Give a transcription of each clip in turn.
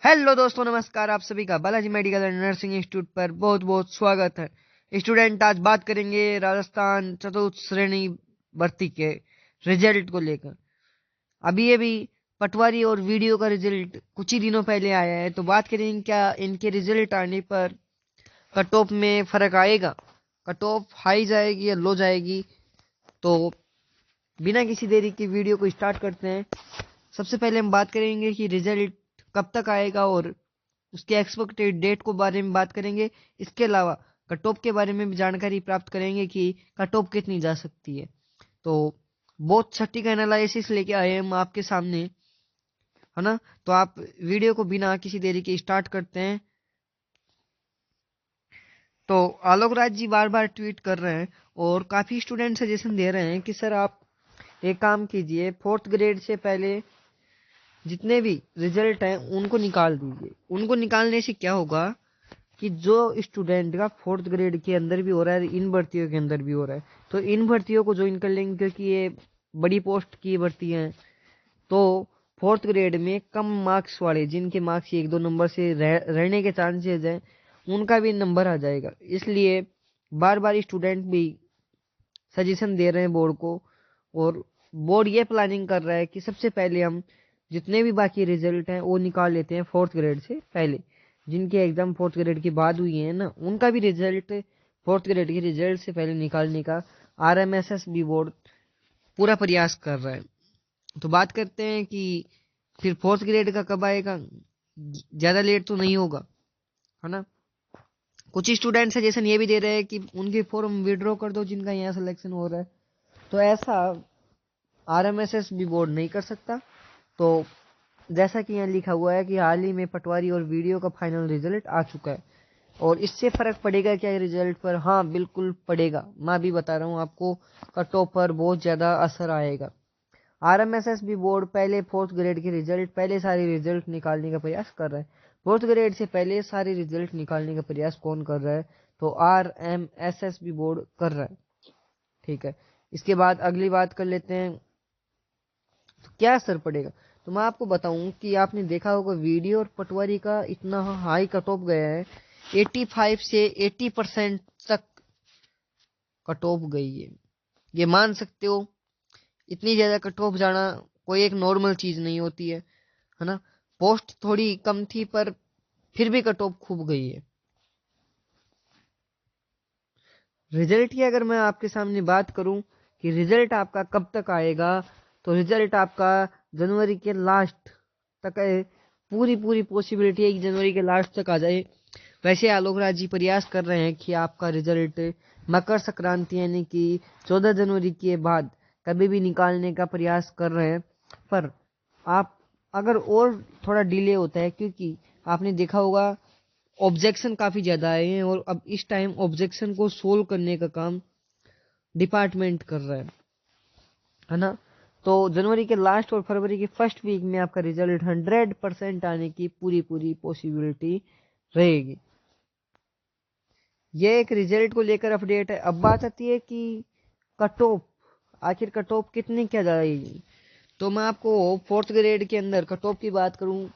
Hello दोस्तों, नमस्कार। आप सभी का Balaji medical and nursing institute पर बहुत बहुत स्वागत है। स्टूडेंट, आज बात करेंगे राजस्थान चतुर्थ श्रेणी भर्ती के रिजल्ट को लेकर। अभी पटवारी और वीडियो का रिजल्ट कुछ ही दिनों पहले आया है, तो बात करेंगे क्या इनके रिजल्ट आने पर कट ऑफ में फर्क आएगा, कट ऑफ हाई जाएगी या लो जाएगी। तो बिना किसी देरी की वीडियो को स्टार्ट करते हैं। सबसे पहले हम बात करेंगे कि रिजल्ट कब तक आएगा और उसके एक्सपेक्टेड डेट को बारे में बात करेंगे। इसके अलावा कट ऑफ के बारे में भी जानकारी प्राप्त करेंगे कि कट ऑफ कितनी जा सकती है। तो बहुत सटीक एनालिसिस लेके आए हम आपके सामने, है ना। तो आप वीडियो को बिना किसी देरी के स्टार्ट करते हैं। तो आलोक राज जी बार बार ट्वीट कर रहे हैं और काफी स्टूडेंट सजेशन दे रहे हैं कि सर आप एक काम कीजिए, फोर्थ ग्रेड से पहले जितने भी रिजल्ट हैं उनको निकाल दीजिए। उनको निकालने से क्या होगा कि जो स्टूडेंट का फोर्थ ग्रेड के अंदर भी हो रहा है, इन भर्तियों के अंदर भी हो रहा है, तो इन भर्तियों को ज्वाइन कर लेंगे, क्योंकि ये बड़ी पोस्ट की भर्ती हैं। तो फोर्थ ग्रेड में कम मार्क्स वाले, जिनके मार्क्स एक दो नंबर से रहने के चांसेस हैं, उनका भी नंबर आ जाएगा। इसलिए बार बार स्टूडेंट भी सजेशन दे रहे हैं बोर्ड को, और बोर्ड ये प्लानिंग कर रहा है कि सबसे पहले हम जितने भी बाकी रिजल्ट हैं वो निकाल लेते हैं फोर्थ ग्रेड से पहले। जिनके एग्जाम फोर्थ ग्रेड के बाद हुई है ना, उनका भी रिजल्ट फोर्थ ग्रेड के रिजल्ट से पहले निकालने का आरएमएसएस भी बोर्ड पूरा प्रयास कर रहा है। तो बात करते हैं कि फिर फोर्थ ग्रेड का कब आएगा। ज्यादा लेट तो नहीं होगा, है ना। कुछ स्टूडेंट सजेशन ये भी दे रहे हैं कि उनके फॉर्म विड्रॉ कर दो जिनका यहाँ सिलेक्शन हो रहा है। तो ऐसा आरएमएसएस भी बोर्ड नहीं कर सकता। तो जैसा कि यहाँ लिखा हुआ है कि हाल ही में पटवारी और वीडियो का फाइनल रिजल्ट आ चुका है, और इससे फर्क पड़ेगा क्या रिजल्ट पर? हाँ, बिल्कुल पड़ेगा। मैं भी बता रहा हूँ आपको, कट ऑफ पर बहुत ज्यादा असर आएगा। आरएमएसएस भी बोर्ड पहले फोर्थ ग्रेड के रिजल्ट, पहले सारे रिजल्ट निकालने का प्रयास कर रहा है। फोर्थ ग्रेड से पहले सारे रिजल्ट निकालने का प्रयास कौन कर रहा है? तो आरएमएसएस भी बोर्ड कर रहा है। ठीक है, इसके बाद अगली बात कर लेते हैं, तो क्या असर पड़ेगा। तो मैं आपको बताऊं कि आपने देखा होगा वीडियो और पटवारी का इतना हाई कट ऑफ गया है, 85 से 80% तक कट ऑफ गई है। ये मान सकते हो, इतनी ज्यादा कट ऑफ जाना कोई एक नॉर्मल चीज नहीं होती है ना। पोस्ट थोड़ी कम थी पर फिर भी कट ऑफ खूब गई है। रिजल्ट की अगर मैं आपके सामने बात करूं कि रिजल्ट आपका कब तक आएगा, तो रिजल्ट आपका जनवरी के लास्ट तक है। पूरी पूरी पॉसिबिलिटी है कि जनवरी के लास्ट तक आ जाए। वैसे आलोक राज जी प्रयास कर रहे हैं कि आपका रिजल्ट मकर संक्रांति यानी कि 14 जनवरी के बाद कभी भी निकालने का प्रयास कर रहे हैं। पर आप अगर और थोड़ा डिले होता है, क्योंकि आपने देखा होगा ऑब्जेक्शन काफी ज्यादा आए हैं, और अब इस टाइम ऑब्जेक्शन को सोल्व करने का काम डिपार्टमेंट कर रहा है ना। तो जनवरी के लास्ट और फरवरी के फर्स्ट वीक में आपका रिजल्ट 100% आने की पूरी पूरी पॉसिबिलिटी रहेगी। ये एक रिजल्ट को लेकर अपडेट है। अब बात आती है कि कट ऑफ, आखिर कट ऑफ कितनी क्या जाएगी। तो मैं आपको फोर्थ ग्रेड के अंदर कट ऑफ की बात करूं,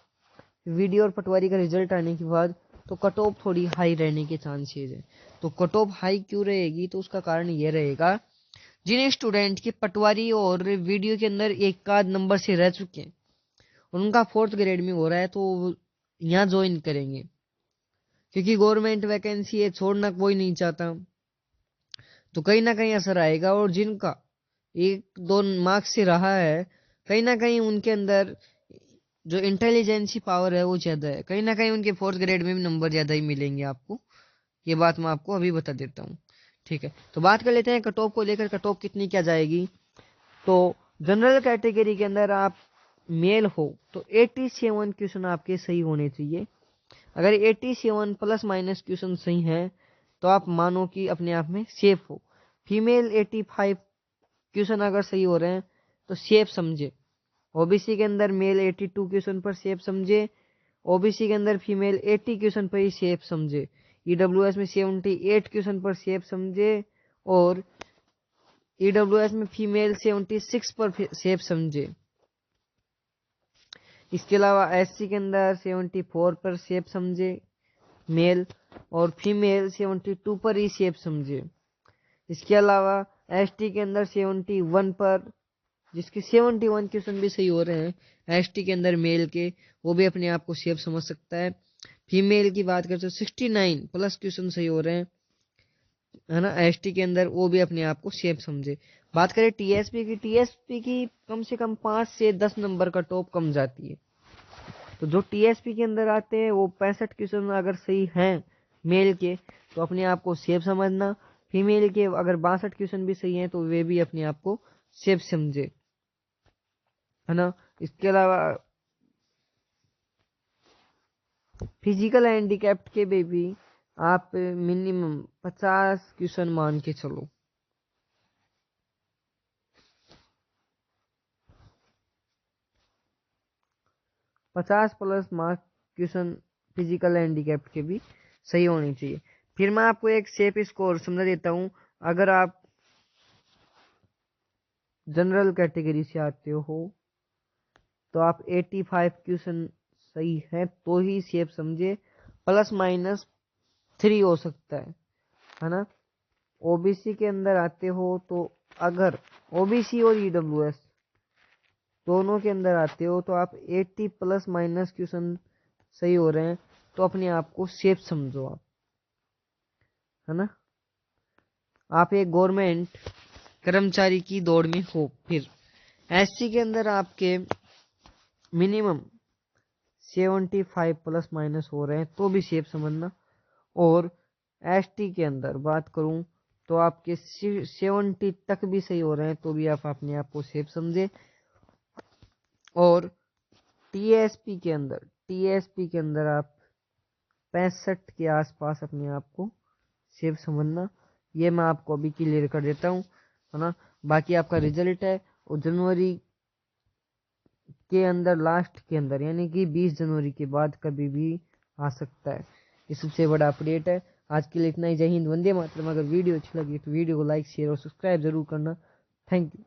वीडियो और पटवारी का रिजल्ट आने के बाद, तो कट ऑफ थोड़ी हाई रहने के चांसेस है। तो कट ऑफ हाई क्यों रहेगी? तो उसका कारण ये रहेगा, जिन स्टूडेंट के पटवारी और वीडियो के अंदर एक आध नंबर से रह चुके हैं, उनका फोर्थ ग्रेड में हो रहा है, तो यहाँ ज्वाइन करेंगे, क्योंकि गवर्नमेंट वैकेंसी है, छोड़ना कोई नहीं चाहता। तो कहीं ना कहीं असर आएगा, और जिनका एक दो मार्क्स से रहा है, कहीं ना कहीं उनके अंदर जो इंटेलिजेंसी पावर है वो ज्यादा है, कहीं ना कहीं उनके फोर्थ ग्रेड में भी नंबर ज्यादा ही मिलेंगे आपको। ये बात मैं आपको अभी बता देता हूँ। ठीक है, तो बात कर लेते हैं कट ऑफ को लेकर, कट ऑफ कितनी क्या जाएगी। तो जनरल कैटेगरी के अंदर आप मेल हो तो 87 क्वेश्चन आपके सही होने चाहिए। अगर 87 प्लस माइनस क्वेश्चन सही हैं, तो आप मानो कि अपने आप में सेफ हो। फीमेल 85 क्वेश्चन अगर सही हो रहे हैं तो सेफ समझे। ओबीसी के अंदर मेल 82 क्वेश्चन पर सेफ समझे, ओबीसी के अंदर फीमेल 80 क्वेश्चन पर ही सेफ समझे, ईडब्ल्यूएस में 78 क्वेश्चन पर सेफ समझे, और ईडब्ल्यूएस में फीमेल 76 पर सेफ समझे। इसके अलावा SC के अंदर 74 पर शेप समझे मेल, और फीमेल 72 पर ही शेप समझे। इसके अलावा ST के अंदर 71 पर, जिसके 71 क्वेश्चन भी सही हो रहे हैं ST के अंदर मेल के, वो भी अपने आप को शेप समझ सकता है। फीमेल की बात करते तो 69 प्लस क्वेश्चन सही हो रहे हैं, है ना, ST के अंदर, वो भी अपने आप को शेप समझे। बात करें TSP की कम से कम 5 से 10 नंबर का टॉप कम जाती है। तो जो TSP के अंदर आते हैं वो 65 क्वेश्चन अगर सही हैं मेल के, तो अपने आप को शेप समझना। फीमेल के अगर 62 क्वेश्चन भी सही हैं तो वे भी अपने आप को शेप समझे, है ना। इसके अलावा फिजिकल हैंडीकैप्ड के भी आप मिनिमम 50 क्वेश्चन मान के चलो। पचास plus mark question physical handicapped के भी सही होनी चाहिए। फिर मैं आपको एक शेप स्कोर समझा देता हूँ। अगर आप जनरल कैटेगरी से आते हो तो आप 85 क्वेश्चन सही है तो ही शेप समझे, ±3 हो सकता है ना। OBC के अंदर आते हो तो अगर OBC और EWS दोनों के अंदर आते हो तो आप 80 ± क्वेश्चन सही हो रहे हैं तो अपने आप को शेप समझो आप, है ना। आप एक गवर्नमेंट कर्मचारी की दौड़ में हो। फिर SC के अंदर आपके मिनिमम 75 ± हो रहे हैं तो भी शेप समझना, और ST के अंदर बात करूं तो आपके 70 तक भी सही हो रहे हैं तो भी आप अपने आप को शेप समझे। और TSP के अंदर आप 65 के आसपास अपने आप को शेप समझना। ये मैं आपको अभी क्लियर कर देता हूँ, है ना। बाकी आपका रिजल्ट है और जनवरी के अंदर, लास्ट के अंदर, यानी कि 20 जनवरी के बाद कभी भी आ सकता है। ये सबसे बड़ा अपडेट है। आज के लिए इतना ही। जय हिंद, वंदे मातरम। अगर वीडियो अच्छी लगी तो वीडियो को लाइक, शेयर और सब्सक्राइब जरूर करना। Thank you.